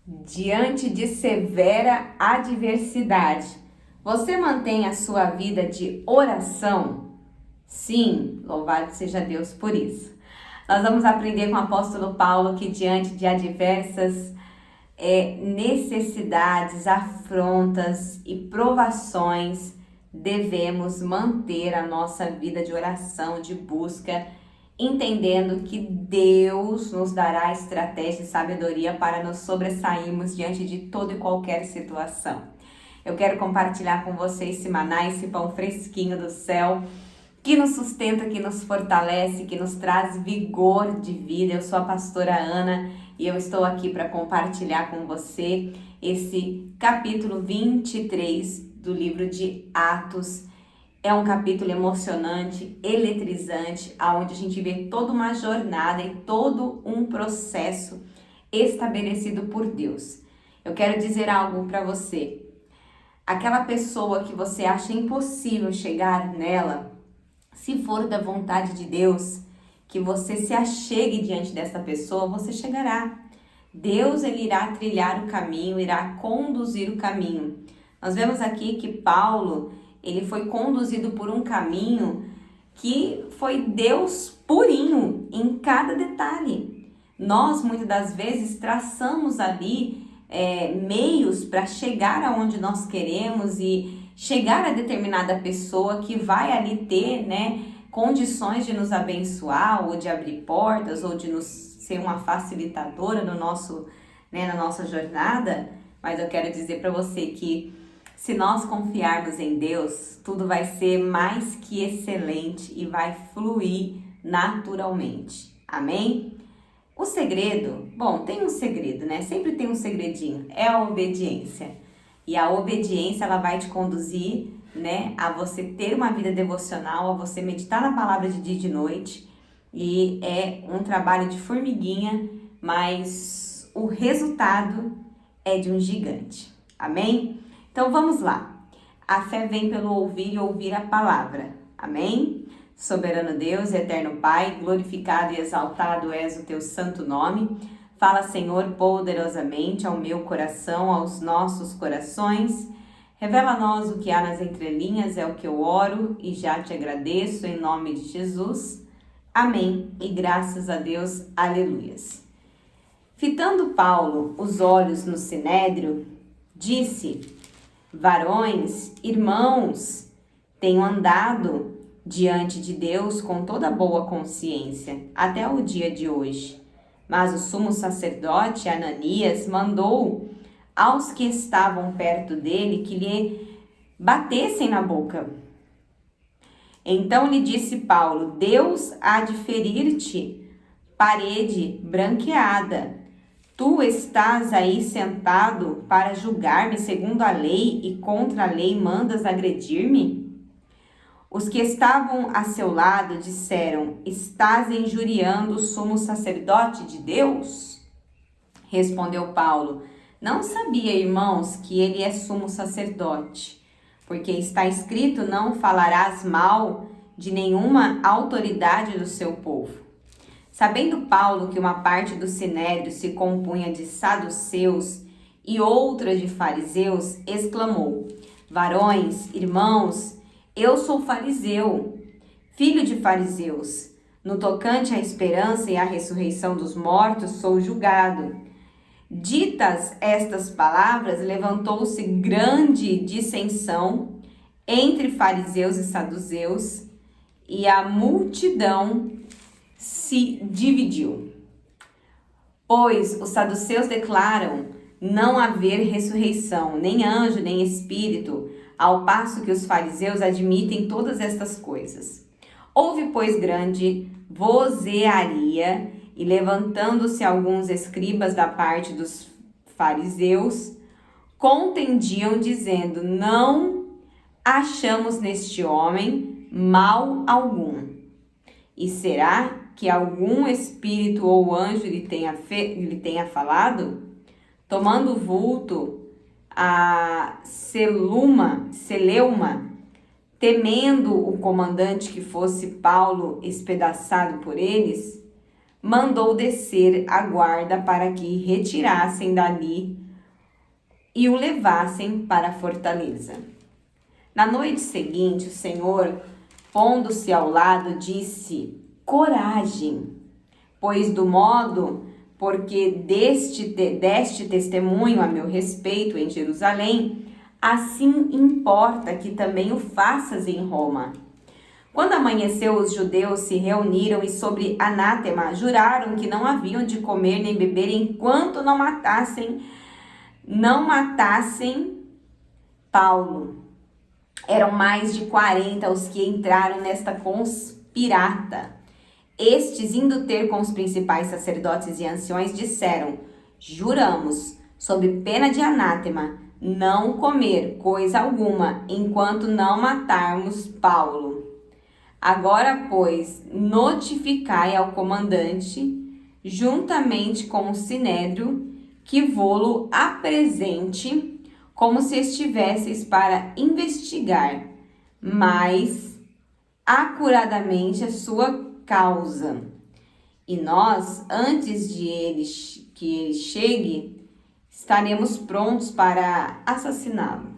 Diante de severa adversidade, você mantém a sua vida de oração? Sim, louvado seja Deus por isso. Nós vamos aprender com o apóstolo Paulo que diante de adversas necessidades, afrontas e provações, devemos manter a nossa vida de oração, de busca, entendendo que Deus nos dará estratégia e sabedoria para nos sobressairmos diante de toda e qualquer situação. Eu quero compartilhar com vocês esse maná, esse pão fresquinho do céu, que nos sustenta, que nos fortalece, que nos traz vigor de vida. Eu sou a pastora Ana e eu estou aqui para compartilhar com você esse capítulo 23 do livro de Atos. É um capítulo emocionante, eletrizante, onde a gente vê toda uma jornada e todo um processo estabelecido por Deus. Eu quero dizer algo para você. Aquela pessoa que você acha impossível chegar nela, se for da vontade de Deus, que você se achegue diante dessa pessoa, você chegará. Deus, ele irá trilhar o caminho, irá conduzir o caminho. Nós vemos aqui que Paulo, ele foi conduzido por um caminho que foi Deus purinho em cada detalhe. Nós, muitas das vezes, traçamos ali meios para chegar aonde nós queremos e chegar a determinada pessoa que vai ali ter, condições de nos abençoar ou de abrir portas ou de nos ser uma facilitadora no nosso, na nossa jornada. Mas eu quero dizer para você que se nós confiarmos em Deus, tudo vai ser mais que excelente e vai fluir naturalmente. Amém? O segredo, tem um segredo, Sempre tem um segredinho, é a obediência. E a obediência, ela vai te conduzir, a você ter uma vida devocional, a você meditar na palavra de dia e de noite. E é um trabalho de formiguinha, mas o resultado é de um gigante. Amém? Então vamos lá. A fé vem pelo ouvir e ouvir a palavra. Amém? Soberano Deus, eterno Pai, glorificado e exaltado és o teu santo nome. Fala, Senhor, poderosamente ao meu coração, aos nossos corações. Revela a nós o que há nas entrelinhas, é o que eu oro e já te agradeço em nome de Jesus. Amém. E graças a Deus, aleluias. Fitando Paulo os olhos no sinédrio, disse: varões, irmãos, tenho andado diante de Deus com toda boa consciência, até o dia de hoje. Mas o sumo sacerdote Ananias mandou aos que estavam perto dele que lhe batessem na boca. Então lhe disse Paulo: Deus há de ferir-te, parede branqueada. Tu estás aí sentado para julgar-me segundo a lei e contra a lei mandas agredir-me? Os que estavam a seu lado disseram: estás injuriando o sumo sacerdote de Deus? Respondeu Paulo: não sabia, irmãos, que ele é sumo sacerdote, porque está escrito: não falarás mal de nenhuma autoridade do seu povo. Sabendo Paulo que uma parte do sinédrio se compunha de saduceus e outra de fariseus, exclamou: varões, irmãos, eu sou fariseu, filho de fariseus. No tocante à esperança e à ressurreição dos mortos, sou julgado. Ditas estas palavras, levantou-se grande dissensão entre fariseus e saduceus, e a multidão se dividiu. Pois os saduceus declaram não haver ressurreição, nem anjo, nem espírito, ao passo que os fariseus admitem todas estas coisas. Houve, pois, grande vozearia, e levantando-se alguns escribas da parte dos fariseus, contendiam, dizendo: não achamos neste homem mal algum. E será que algum espírito ou anjo lhe tenha falado? Tomando vulto a Celeuma, temendo o comandante que fosse Paulo espedaçado por eles, mandou descer a guarda para que retirassem dali e o levassem para a fortaleza. Na noite seguinte, o Senhor, pondo-se ao lado, disse: coragem, pois do modo porque deste testemunho a meu respeito em Jerusalém, assim importa que também o faças em Roma. Quando amanheceu, os judeus se reuniram e sobre anátema juraram que não haviam de comer nem beber enquanto não matassem Paulo. Eram mais de 40 os que entraram nesta conspirata. Estes, indo ter com os principais sacerdotes e anciões, disseram: juramos, sob pena de anátema, não comer coisa alguma, enquanto não matarmos Paulo. Agora, pois, notificai ao comandante, juntamente com o sinédrio, que vô-lo apresente, como se estivesseis para investigar mais acuradamente a sua causa. E nós, antes de que ele chegue, estaremos prontos para assassiná-lo.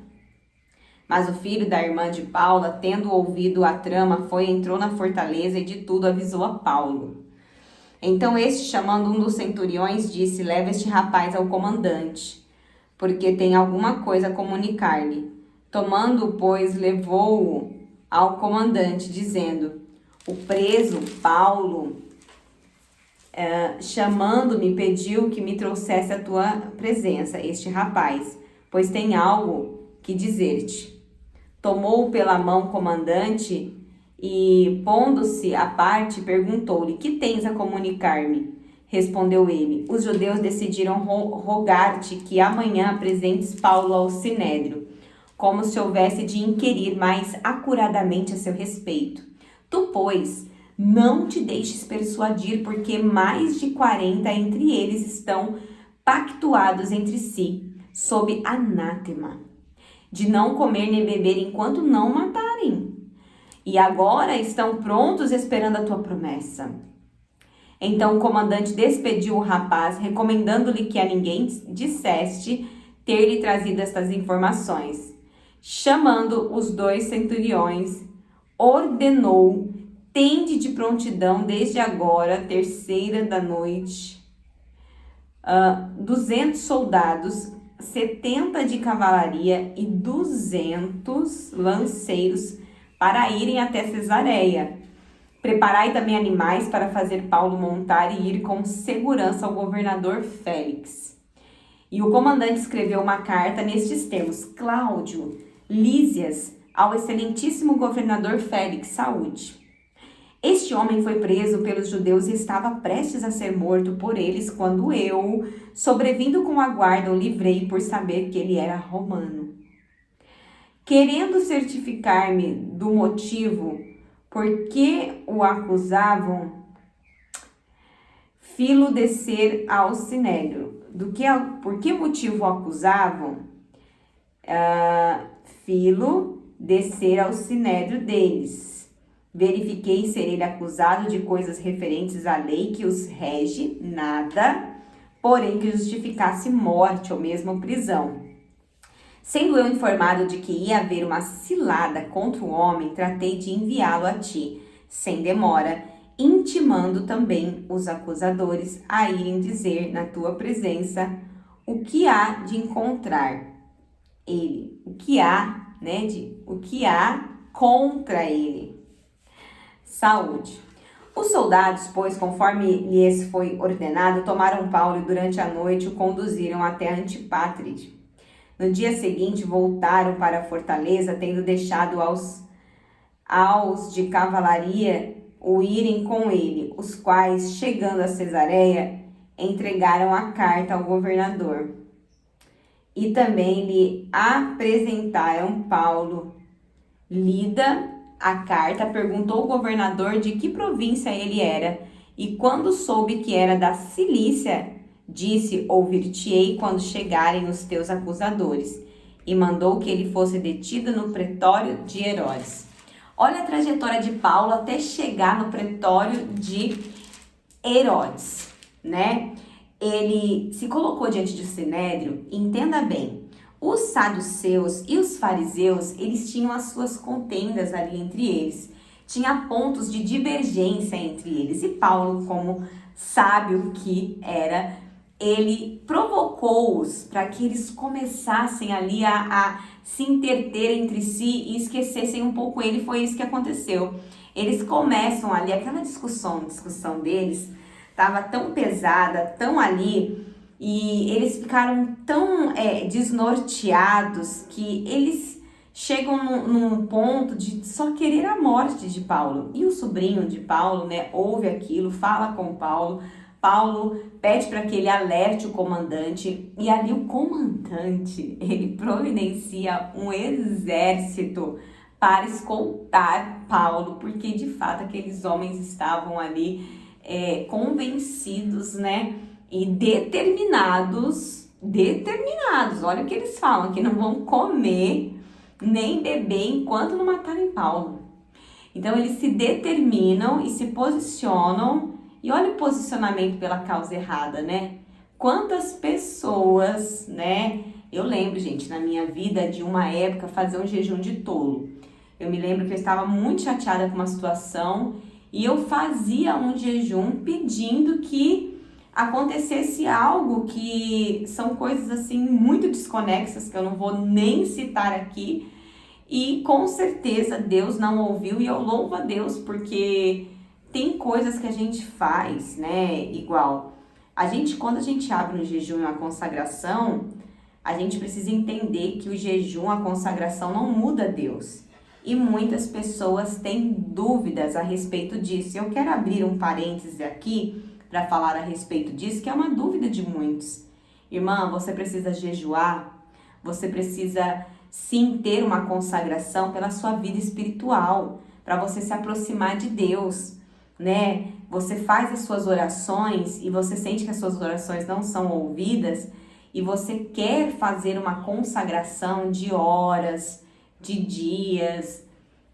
Mas o filho da irmã de Paula, tendo ouvido a trama, entrou na fortaleza e de tudo avisou a Paulo. Então este, chamando um dos centuriões, disse: leva este rapaz ao comandante, porque tem alguma coisa a comunicar-lhe. Tomando-o, pois, levou-o ao comandante, dizendo: o preso Paulo, chamando-me, pediu que me trouxesse a tua presença, este rapaz, pois tem algo que dizer-te. Tomou-o pela mão o comandante e, pondo-se à parte, perguntou-lhe: que tens a comunicar-me? Respondeu ele: os judeus decidiram rogar-te que amanhã apresentes Paulo ao sinédrio, como se houvesse de inquirir mais acuradamente a seu respeito. Tu, pois, não te deixes persuadir, porque mais de 40 entre eles estão pactuados entre si, sob anátema, de não comer nem beber enquanto não matarem. E agora estão prontos esperando a tua promessa. Então o comandante despediu o rapaz, recomendando-lhe que a ninguém dissesse ter-lhe trazido estas informações. Chamando os 2 centuriões, ordenou: tende de prontidão desde agora, 3ª da noite, 200 soldados, 70 de cavalaria e 200 lanceiros para irem até Cesareia. Preparai também animais para fazer Paulo montar e ir com segurança ao governador Félix. E o comandante escreveu uma carta nestes termos: Cláudio, Lísias, ao excelentíssimo governador Félix, saúde. Este homem foi preso pelos judeus e estava prestes a ser morto por eles quando eu, sobrevindo com a guarda, o livrei por saber que ele era romano. Querendo certificar-me do motivo por que o acusavam, fi-lo descer ao sinédrio. Por que motivo o acusavam? Fi-lo descer ao sinédrio deles. Verifiquei ser ele acusado de coisas referentes à lei que os rege, nada, porém que justificasse morte ou mesmo prisão. Sendo eu informado de que ia haver uma cilada contra o homem, tratei de enviá-lo a ti, sem demora, intimando também os acusadores a irem dizer na tua presença o que há de encontrar ele, o que há contra ele. Saúde. Os soldados, pois, conforme lhes foi ordenado, tomaram Paulo e durante a noite o conduziram até Antipátride. No dia seguinte voltaram para a fortaleza, tendo deixado aos de cavalaria o irem com ele, os quais, chegando a Cesareia, entregaram a carta ao governador. E também lhe apresentaram Paulo. Lida a carta, perguntou o governador de que província ele era, e quando soube que era da Cilícia, disse: ouvir-te-ei quando chegarem os teus acusadores, e mandou que ele fosse detido no pretório de Herodes. Olha a trajetória de Paulo até chegar no pretório de Herodes, né? Ele se colocou diante do Sinédrio, e entenda bem, os saduceus e os fariseus, eles tinham as suas contendas ali entre eles. Tinha pontos de divergência entre eles. E Paulo, como sábio que era, ele provocou-os para que eles começassem ali a se interter entre si e esquecessem um pouco ele. Foi isso que aconteceu. Eles começam ali, aquela discussão deles estava tão pesada, tão ali, e eles ficaram tão desnorteados que eles chegam num ponto de só querer a morte de Paulo. E o sobrinho de Paulo, né, ouve aquilo, fala com Paulo. Paulo pede para que ele alerte o comandante, e ali o comandante, ele providencia um exército para escoltar Paulo, porque de fato aqueles homens estavam ali convencidos, né, e determinados, olha o que eles falam, que não vão comer nem beber enquanto não matarem Paulo. Então eles se determinam e se posicionam. E olha o posicionamento pela causa errada, né? Quantas pessoas, né? Eu lembro, gente, na minha vida, de uma época, fazer um jejum de tolo. Eu me lembro que eu estava muito chateada com uma situação e eu fazia um jejum pedindo que acontecesse algo que são coisas, assim, muito desconexas, que eu não vou nem citar aqui. E com certeza Deus não ouviu, e eu louvo a Deus porque tem coisas que a gente faz, né? Igual, quando a gente abre um jejum e uma consagração, a gente precisa entender que o jejum, a consagração não muda Deus. E muitas pessoas têm dúvidas a respeito disso. Eu quero abrir um parêntese aqui para falar a respeito disso, que é uma dúvida de muitos. Irmã, você precisa jejuar, você precisa sim ter uma consagração pela sua vida espiritual, para você se aproximar de Deus, né? Você faz as suas orações e você sente que as suas orações não são ouvidas e você quer fazer uma consagração de horas, de dias,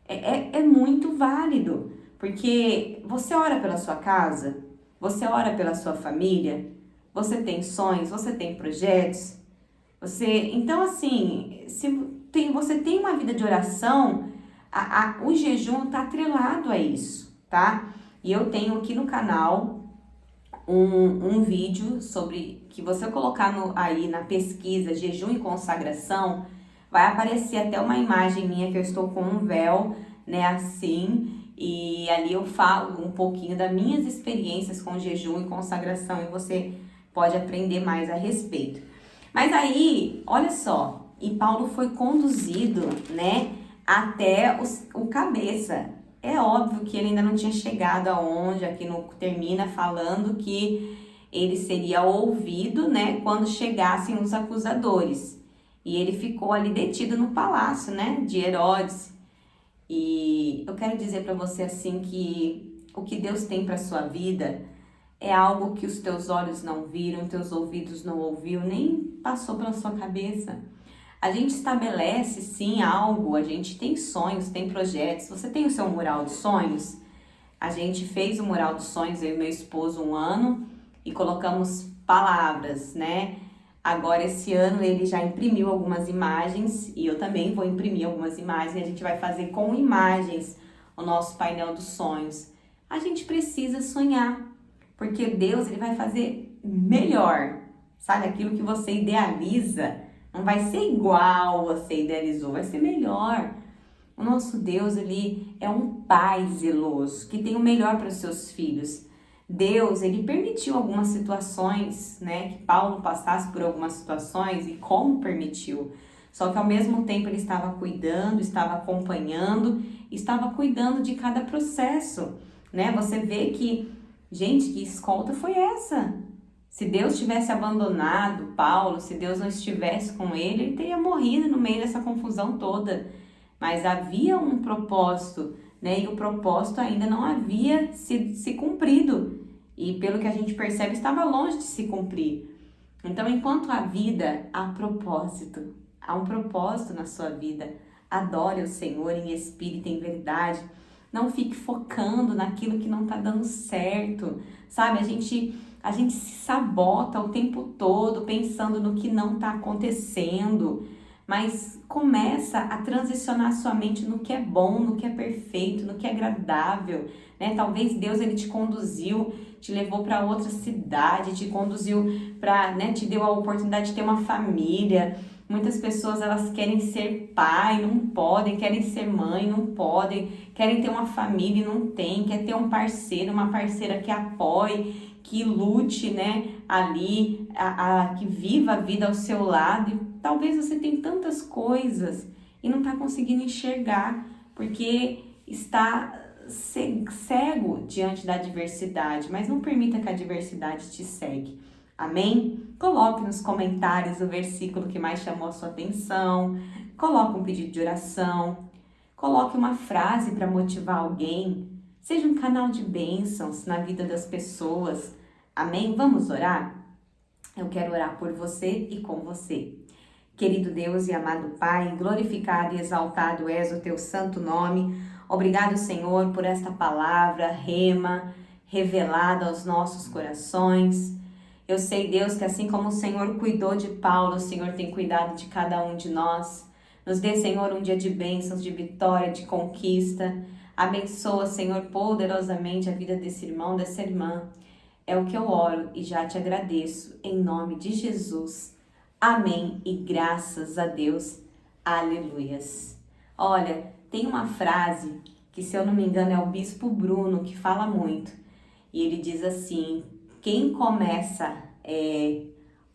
é muito válido, porque você ora pela sua casa, você ora pela sua família, você tem sonhos, você tem projetos, então assim, se você tem uma vida de oração, o jejum está atrelado a isso, tá? E eu tenho aqui no canal um vídeo sobre, que você colocar aí na pesquisa jejum e consagração, vai aparecer até uma imagem minha que eu estou com um véu, né, assim, e ali eu falo um pouquinho das minhas experiências com jejum e consagração e você pode aprender mais a respeito. Mas aí, olha só, e Paulo foi conduzido, né, até o cabeça. É óbvio que ele ainda não tinha chegado aonde, aqui no termina falando que ele seria ouvido, né, quando chegassem os acusadores. E ele ficou ali detido no palácio, né, de Herodes. E eu quero dizer para você assim que o que Deus tem para sua vida é algo que os teus olhos não viram, teus ouvidos não ouviu, nem passou pela sua cabeça. A gente estabelece sim algo, a gente tem sonhos, tem projetos. Você tem o seu mural de sonhos? A gente fez o mural de sonhos, eu e meu esposo, um ano, e colocamos palavras, né? Agora esse ano ele já imprimiu algumas imagens e eu também vou imprimir algumas imagens e a gente vai fazer com imagens o nosso painel dos sonhos. A gente precisa sonhar, porque Deus ele vai fazer melhor, sabe? Aquilo que você idealiza não vai ser igual você idealizou, vai ser melhor. O nosso Deus, ele é um pai zeloso, que tem o melhor para os seus filhos. Deus, ele permitiu algumas situações, né, que Paulo passasse por algumas situações, e como permitiu. Só que ao mesmo tempo ele estava cuidando, estava acompanhando, estava cuidando de cada processo, né? Você vê que, gente, que escolta foi essa? Se Deus tivesse abandonado Paulo, se Deus não estivesse com ele teria morrido no meio dessa confusão toda. Mas havia um propósito, né? E o propósito ainda não havia se cumprido. E pelo que a gente percebe, estava longe de se cumprir. Então, enquanto há vida, há propósito. Há um propósito na sua vida. Adore o Senhor em espírito e em verdade. Não fique focando naquilo que não está dando certo. sabe? A gente se sabota o tempo todo pensando no que não está acontecendo, mas começa a transicionar sua mente no que é bom, no que é perfeito, no que é agradável, né? Talvez Deus ele te conduziu, te levou para outra cidade, te conduziu para, né, te deu a oportunidade de ter uma família. Muitas pessoas elas querem ser pai, não podem, querem ser mãe, não podem, querem ter uma família e não tem, quer ter um parceiro, uma parceira que apoie, que lute, né, ali, que viva a vida ao seu lado. E talvez você tenha tantas coisas e não está conseguindo enxergar, porque está cego diante da adversidade, mas não permita que a adversidade te cegue. Amém? Coloque nos comentários o versículo que mais chamou a sua atenção, coloque um pedido de oração, coloque uma frase para motivar alguém, seja um canal de bênçãos na vida das pessoas. Amém? Vamos orar? Eu quero orar por você e com você. Querido Deus e amado Pai, glorificado e exaltado és o teu santo nome. Obrigado, Senhor, por esta palavra rema, revelada aos nossos corações. Eu sei, Deus, que assim como o Senhor cuidou de Paulo, o Senhor tem cuidado de cada um de nós. Nos dê, Senhor, um dia de bênçãos, de vitória, de conquista. Abençoa, Senhor, poderosamente a vida desse irmão, dessa irmã. É o que eu oro e já te agradeço, em nome de Jesus. Amém e graças a Deus. Aleluias. Olha, tem uma frase que, se eu não me engano, é o Bispo Bruno que fala muito. E ele diz assim: quem começa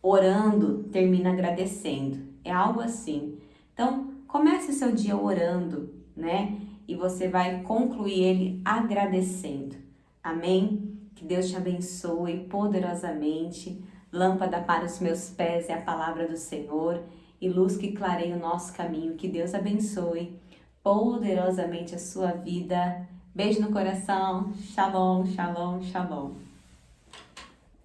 orando, termina agradecendo. É algo assim. Então, comece seu dia orando, né? E você vai concluir ele agradecendo. Amém? Que Deus te abençoe poderosamente. Lâmpada para os meus pés é a palavra do Senhor e luz que clareia o nosso caminho. Que Deus abençoe poderosamente a sua vida. Beijo no coração. Shalom, shalom, shalom.